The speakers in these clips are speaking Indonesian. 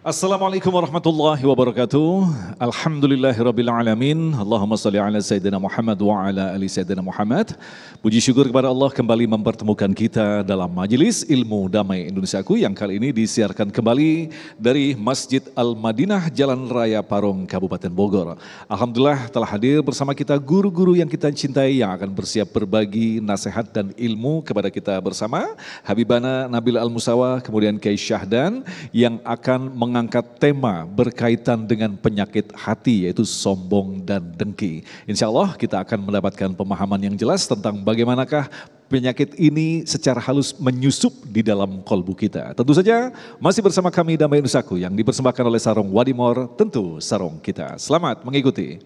Assalamualaikum warahmatullahi wabarakatuh. Alhamdulillahirabbil alamin. Allahumma shalli ala sayyidina Muhammad wa ala ali sayyidina Muhammad. Puji syukur kepada Allah kembali mempertemukan kita dalam Majelis Ilmu Damai Indonesiaku yang kali ini disiarkan kembali dari Masjid Al-Madinah Jalan Raya Parung Kabupaten Bogor. Alhamdulillah telah hadir bersama kita guru-guru yang kita cintai yang akan bersiap berbagi nasihat dan ilmu kepada kita bersama. Habibana Nabil Al-Musawa, kemudian Kiai Syahdan yang akan mengangkat tema berkaitan dengan penyakit hati yaitu sombong dan dengki. Insya Allah kita akan mendapatkan pemahaman yang jelas tentang bagaimanakah penyakit ini secara halus menyusup di dalam kolbu kita. Tentu saja masih bersama kami Damai Indonesiaku yang dipersembahkan oleh Sarung Wadimor, tentu sarung kita. Selamat mengikuti.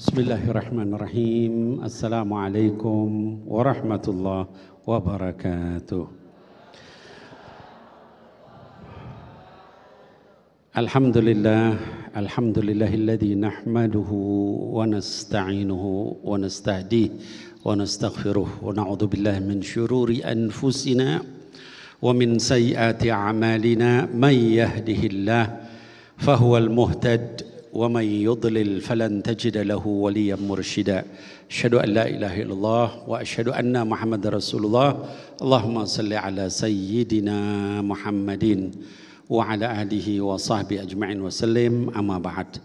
Bismillahirrahmanirrahim. Assalamualaikum warahmatullahi wabarakatuh. Alhamdulillahilladzi nahmaduhu wa nasta'inuhu wa nastahdihi wa nastaghfiruh wa na'udzu billahi min syururi anfusina wa min sayyiati a'malina may yahdihillahu fahuwal muhtad ومن يضلل فلن تجد له وليا مرشدا أشهد أن لا إله إلا الله وأشهد أن محمد رسول الله اللهم صل على سيدنا محمد وعلى آله وصحبه أجمعين وسلم أما بعد.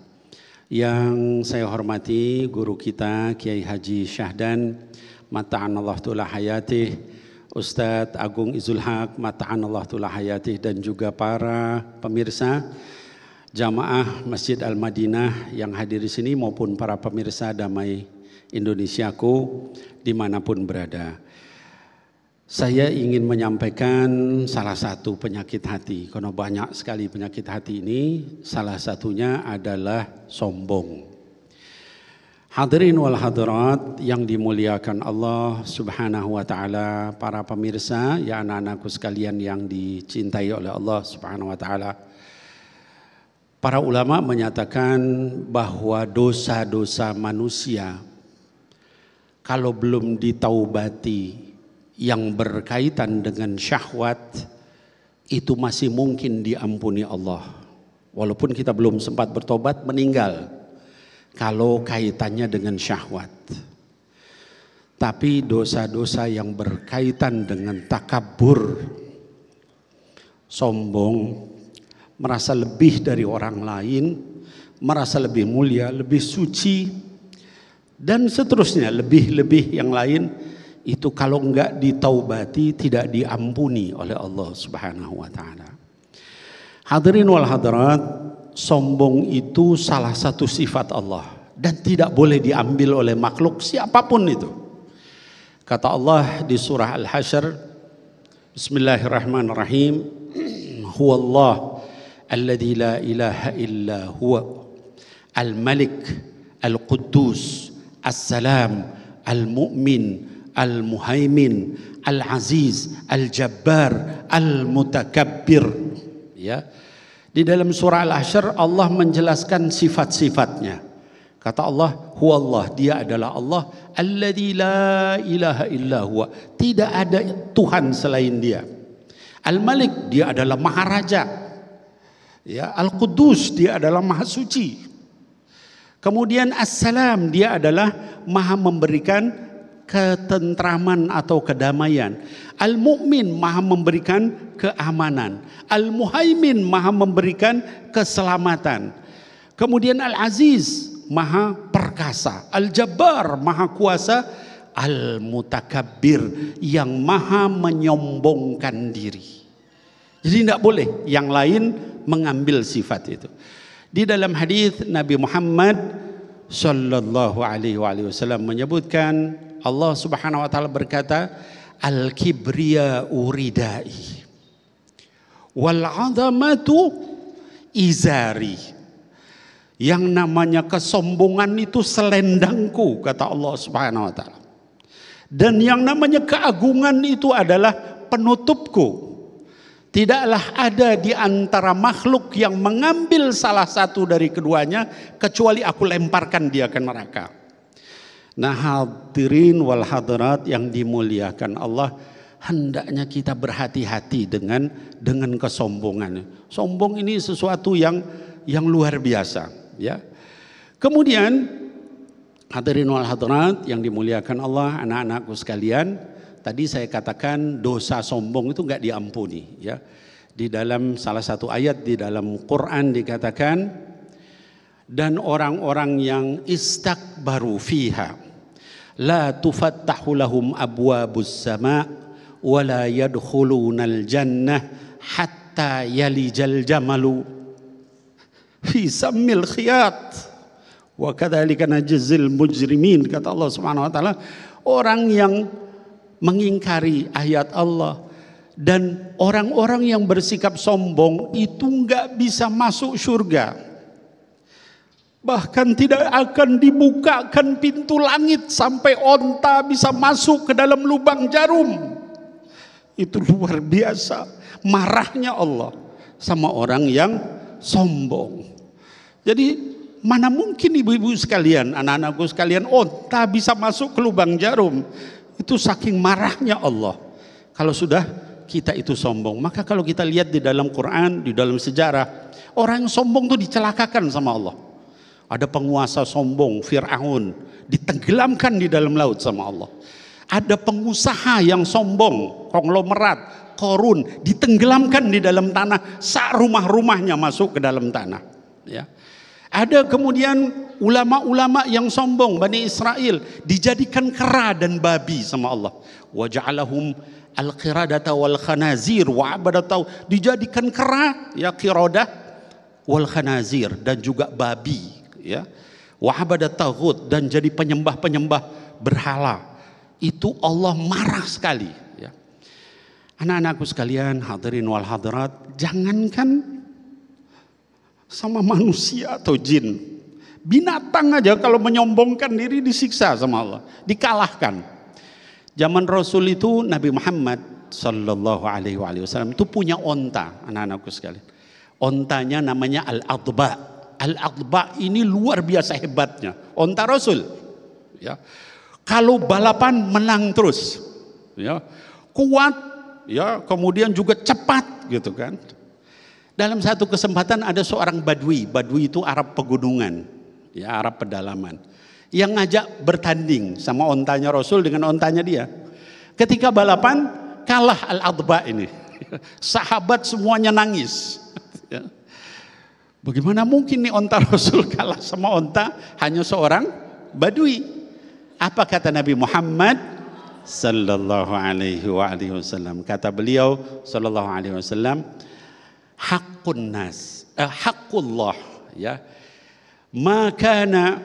Yang saya hormati guru kita Kiai Haji Syahdan mata'anallahu ta'ala hayatih, Ustadz Agung Izul Haq mata'anallahu ta'ala hayatih, dan juga para pemirsa jamaah Masjid Al-Madinah yang hadir di sini maupun para pemirsa Damai Indonesiaku dimanapun berada. Saya ingin menyampaikan salah satu penyakit hati, karena banyak sekali penyakit hati ini, salah satunya adalah sombong. Hadirin wal hadirat yang dimuliakan Allah Subhanahu wa taala, para pemirsa, ya anak-anakku sekalian yang dicintai oleh Allah Subhanahu wa taala. Para ulama menyatakan bahwa dosa-dosa manusia kalau belum ditaubati yang berkaitan dengan syahwat itu masih mungkin diampuni Allah. Walaupun kita belum sempat bertobat meninggal kalau kaitannya dengan syahwat. Tapi dosa-dosa yang berkaitan dengan takabur, sombong, merasa lebih dari orang lain, merasa lebih mulia, lebih suci, dan seterusnya, lebih-lebih yang lain, itu kalau enggak ditaubati tidak diampuni oleh Allah Subhanahu wa taala. Hadirin wal hadirat, sombong itu salah satu sifat Allah dan tidak boleh diambil oleh makhluk siapapun itu. Kata Allah di surah Al-Hasyr, Bismillahirrahmanirrahim, Huwallah alladzi la ilaha illa huwa al-malik al-quddus as-salam al-mu'min al-muhaimin al-aziz al-jabbar al-mutakabbir. Ya. Di dalam surah Al-Hasyr Allah menjelaskan sifat-sifatnya. Kata Allah, huwallah, dia adalah Allah, alladzi la ilaha illa huwa, tidak ada Tuhan selain dia. Al-Malik, dia adalah maharaja. Ya, Al-Quddus, dia adalah maha suci. Kemudian As-Salam, dia adalah maha memberikan ketentraman atau kedamaian. Al-Mu'min, maha memberikan keamanan. Al-Muhaimin, maha memberikan keselamatan. Kemudian Al-Aziz, maha perkasa. Al-Jabbar, maha kuasa. Al-Mutakabbir, yang maha menyombongkan diri. Jadi tidak boleh yang lain mengambil sifat itu. Di dalam hadis Nabi Muhammad sallallahu alaihi wasallam menyebutkan, Allah Subhanahu wa taala berkata, al-kibriya uridai wal 'azamatu izari. Yang namanya kesombongan itu selendangku, kata Allah Subhanahu wa taala. Dan yang namanya keagungan itu adalah penutupku. Tidaklah ada di antara makhluk yang mengambil salah satu dari keduanya kecuali aku lemparkan dia ke neraka. Nah, hadirin wal hadirat yang dimuliakan Allah, hendaknya kita berhati-hati dengan kesombongan. Sombong ini sesuatu yang luar biasa, ya. Kemudian hadirin wal hadirat yang dimuliakan Allah, anak-anakku sekalian, tadi saya katakan dosa sombong itu enggak diampuni, ya. Di dalam salah satu ayat di dalam Quran dikatakan, dan orang-orang yang istakbaru fiha la tufattahu lahum abwabus sama wa la yadkhulunal jannah hatta yalijal jamalu fi sammil khiyat wa kadzalika najzil mujrimin, kata Allah Subhanahu wa taala. Orang yang mengingkari ayat Allah dan orang-orang yang bersikap sombong itu enggak bisa masuk surga. Bahkan tidak akan dibukakan pintu langit sampai onta bisa masuk ke dalam lubang jarum. Itu luar biasa marahnya Allah sama orang yang sombong. Jadi mana mungkin ibu-ibu sekalian, anak-anakku sekalian, onta bisa masuk ke lubang jarum. Itu saking marahnya Allah kalau sudah kita itu sombong. Maka kalau kita lihat di dalam Quran, di dalam sejarah, orang yang sombong itu dicelakakan sama Allah. Ada penguasa sombong, Fir'aun, ditenggelamkan di dalam laut sama Allah. Ada pengusaha yang sombong, konglomerat, Korun, ditenggelamkan di dalam tanah, sak rumah-rumahnya masuk ke dalam tanah, ya. Ada kemudian ulama-ulama yang sombong, Bani Israel, dijadikan kera dan babi sama Allah. Wa ja'alahum al-qiradata wal khanazir wa abadatau, dijadikan kera, ya, qiradah wal khanazir, dan juga babi, ya, wa abadatau, dan jadi penyembah-penyembah berhala. Itu Allah marah sekali, ya. Anak-anakku sekalian, hadirin wal hadirat, jangankan sama manusia atau jin, binatang aja kalau menyombongkan diri disiksa sama Allah, dikalahkan. Zaman Rasul itu Nabi Muhammad sallallahu alaihi wasallam itu punya onta, anak-anakku sekalian. Ontanya namanya Al-Adba. Al-Adba ini luar biasa hebatnya. Onta Rasul, ya. Kalau balapan menang terus, ya. Kuat, ya, kemudian juga cepat gitu kan. Dalam satu kesempatan ada seorang Badui. Badui itu Arab pegunungan, ya, Arab pedalaman, yang ngajak bertanding sama ontanya Rasul dengan ontanya dia. Ketika balapan kalah Al-Adba ini. Sahabat semuanya nangis. Bagaimana mungkin nih onta Rasul kalah sama onta hanya seorang Badui? Apa kata Nabi Muhammad sallallahu alaihi wasallam? Kata beliau sallallahu alaihi wasallam, haqqun nas, haqqullah, ya, makana,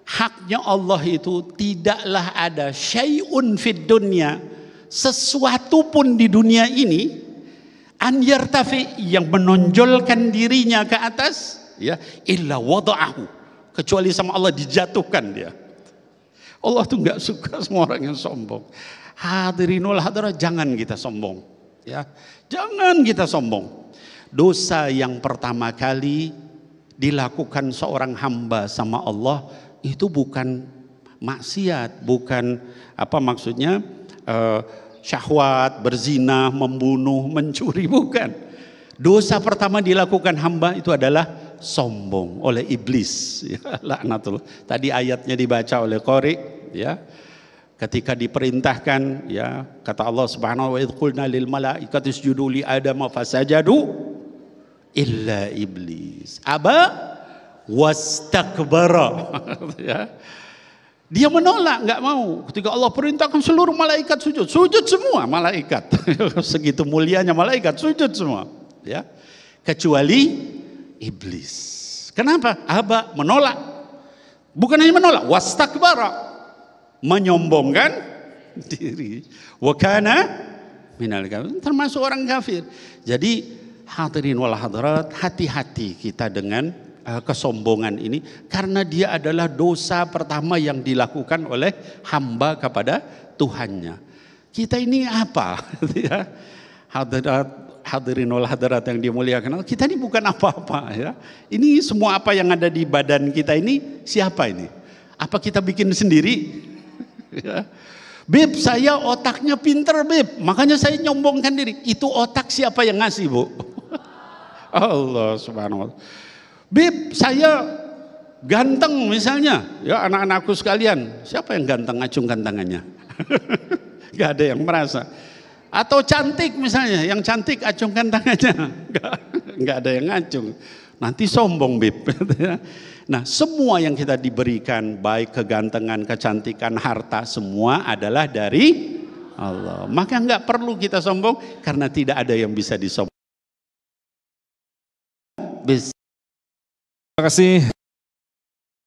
haknya Allah itu tidaklah ada syai'un fid dunya, sesuatu pun di dunia ini, an yartafi, yang menonjolkan dirinya ke atas, ya, illa wada'ahu, kecuali sama Allah dijatuhkan dia. Allah tuh nggak suka semua orang yang sombong. Hadirinul hadirat, jangan kita sombong, ya, jangan kita sombong. Dosa yang pertama kali dilakukan seorang hamba sama Allah itu bukan maksiat, bukan apa maksudnya syahwat, berzina, membunuh, mencuri, bukan. Dosa pertama dilakukan hamba itu adalah sombong oleh iblis, ya, laknatullah. Tadi ayatnya dibaca oleh Qori, ya. Ketika diperintahkan, ya, kata Allah Subhanahu wa ta'ala, qulna lil malaikati isjudu li adama fasajadu illa iblis aba wastakbara. Ya. Dia menolak, nggak mau. Ketika Allah perintahkan seluruh malaikat sujud, sujud semua malaikat. Segitu mulianya malaikat, sujud semua, ya, kecuali iblis. Kenapa? Aba, menolak. Bukan hanya menolak, wastakbara, menyombongkan diri. Wa kana minal kafirin, termasuk orang kafir. Jadi hadirin wal hadirat, hati-hati kita dengan kesombongan ini, karena dia adalah dosa pertama yang dilakukan oleh hamba kepada Tuhannya. Kita ini apa? Ya, hadirin wal hadirat yang dimuliakan Allah, kita ini bukan apa-apa, ya. Ini semua apa yang ada di badan kita ini siapa ini? Apa kita bikin sendiri? Ya. Beb, saya otaknya pinter, Beb. Makanya saya nyombongkan diri. Itu otak siapa yang ngasih, Bu? Allah subhanahu wa ta'ala. Beb, saya ganteng misalnya. Ya anak-anakku sekalian. Siapa yang ganteng? Acungkan tangannya. Gak ada yang merasa. Atau cantik misalnya. Yang cantik acungkan tangannya. Gak ada yang ngacung. Nanti sombong, Beb. Nah, semua yang kita diberikan, baik kegantengan, kecantikan, harta, semua adalah dari Allah. Maka nggak perlu kita sombong, karena tidak ada yang bisa disombong. Terima kasih.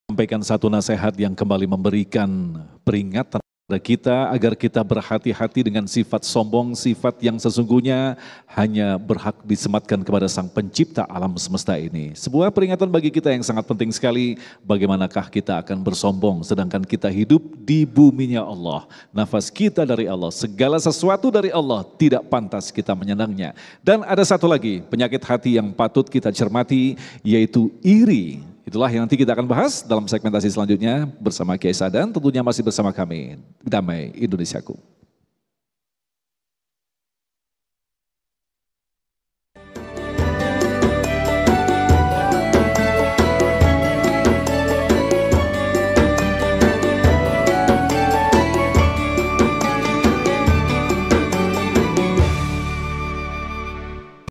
Sampaikan satu nasihat yang kembali memberikan peringatan kepada kita agar kita berhati-hati dengan sifat sombong, sifat yang sesungguhnya hanya berhak disematkan kepada Sang Pencipta alam semesta ini. Sebuah peringatan bagi kita yang sangat penting sekali, bagaimanakah kita akan bersombong sedangkan kita hidup di buminya Allah. Nafas kita dari Allah, segala sesuatu dari Allah, tidak pantas kita menyenangnya. Dan ada satu lagi penyakit hati yang patut kita cermati, yaitu iri. Itulah yang nanti kita akan bahas dalam segmentasi selanjutnya bersama Kiai Sadan, tentunya masih bersama kami, Damai Indonesiaku.